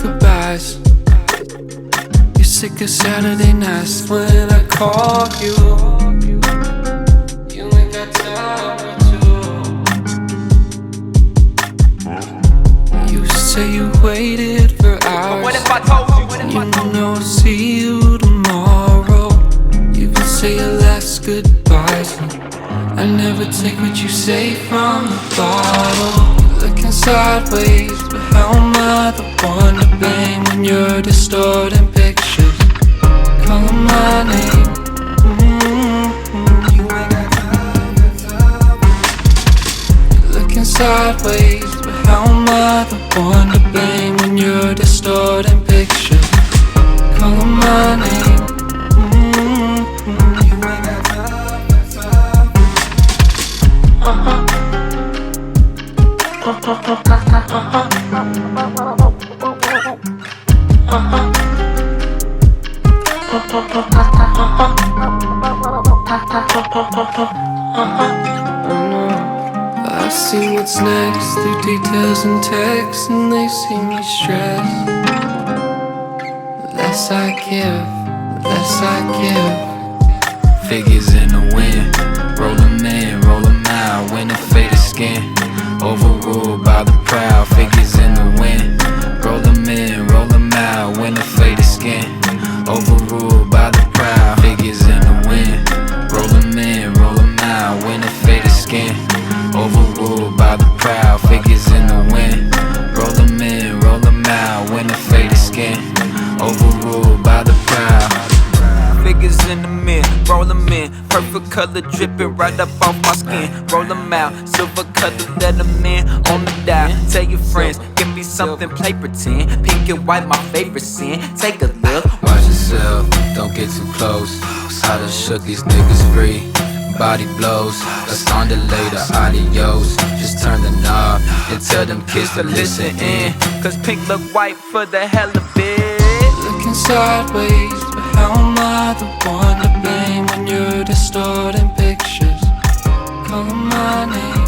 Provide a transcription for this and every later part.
goodbyes. You're sick of Saturday nights when I call you. You ain't got time to. You say you waited for hours. What if I told you? You know I'll see you tomorrow. You can say your last goodbyes. I never take what you say from the bottle. You're looking sideways, but how am I the one to blame when you're distorting pictures? Calling my name. You ain't got time. You're looking sideways, but how am I the one to blame when you're distorting pictures? Calling my name. You ain't got time. I see what's next through details and texts, and they see me stressed. The less I give, the less I give. Figures in the wind, roll 'em in, roll 'em out. When the faded skin, overruled by the proud. Figures in the wind, roll 'em in, roll 'em out. When the faded skin, overruled by the proud. Figures in the wind, roll 'em in, roll 'em out. When the faded skin, overruled by the proud. Figures in the wind, roll 'em in, roll 'em out. When the faded skin, overruled by the proud. Figures in the mirror, roll them in. Perfect color dripping right up off my skin. Roll them out, silver color, let them in on the dial. Tell your friends, give me something, play pretend. Pink and white, my favorite sin. Take a look. Watch yourself, don't get too close. I done shook these niggas free. Body blows, let's on the later, adios. Just turn the knob and tell them kids to listen in. Cause pink look white for the hell of it. Looking sideways, but how am I the one to blame when you're distorting pictures? Calling my name.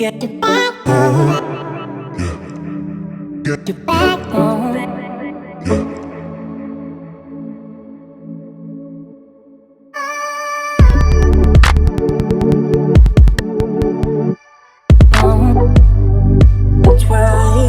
Get your back on. Get your back on. That's right.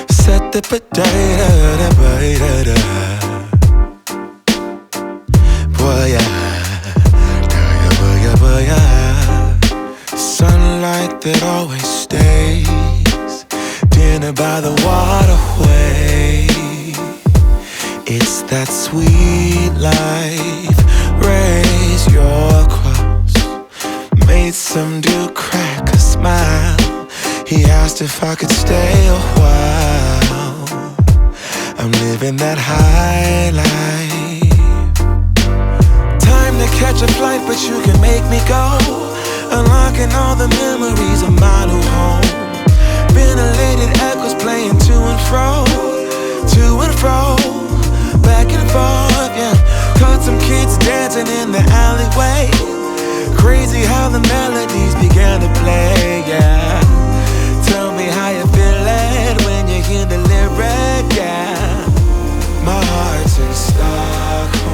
Set the potato. Sunlight that always stays. Dinner by the waterway. It's that sweet life. Raise your cross. Made some dude crack a smile. He asked if I could stay a while. I'm living that high life. Time to catch a flight, but you can make me go. Unlocking all the memories of my new home. Ventilated echoes playing to and fro. Back and forth, yeah. Caught some kids dancing in the alleyway. Crazy how the melodies began to play, yeah. Tell me how you feeling when you hear the lyric, yeah. My heart's in Stockholm.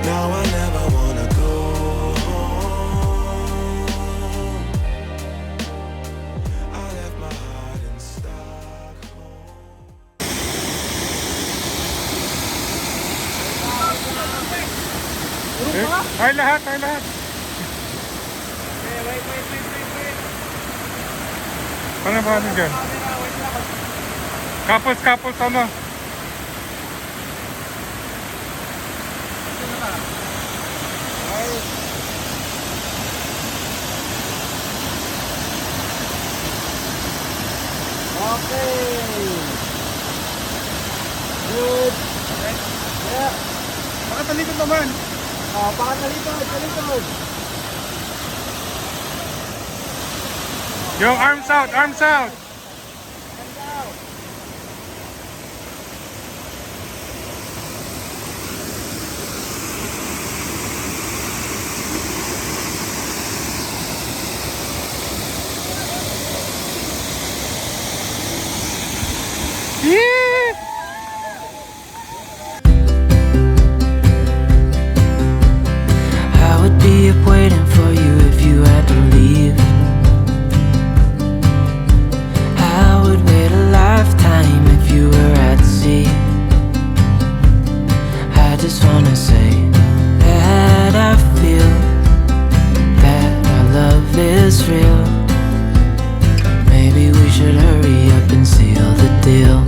Now I never wanna go home. I left my heart in Stockholm. Ay lahat. Paano dyan? Couples ano? Okay. Good. Yeah. Baka talikod naman. Baka talikod. Yung arms out. I would be up waiting for you if you had to leave. I would wait a lifetime if you were at sea. I just wanna say that I feel that our love is real. Maybe we should hurry up and seal the deal.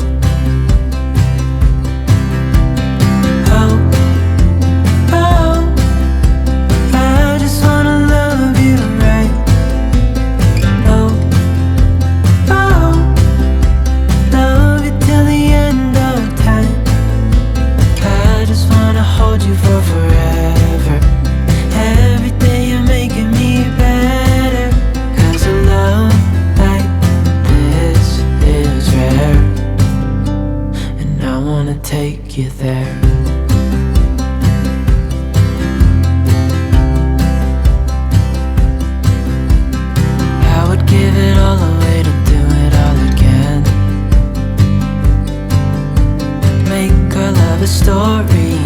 wanna take you there. I would give it all away to do it all again. Make our love a story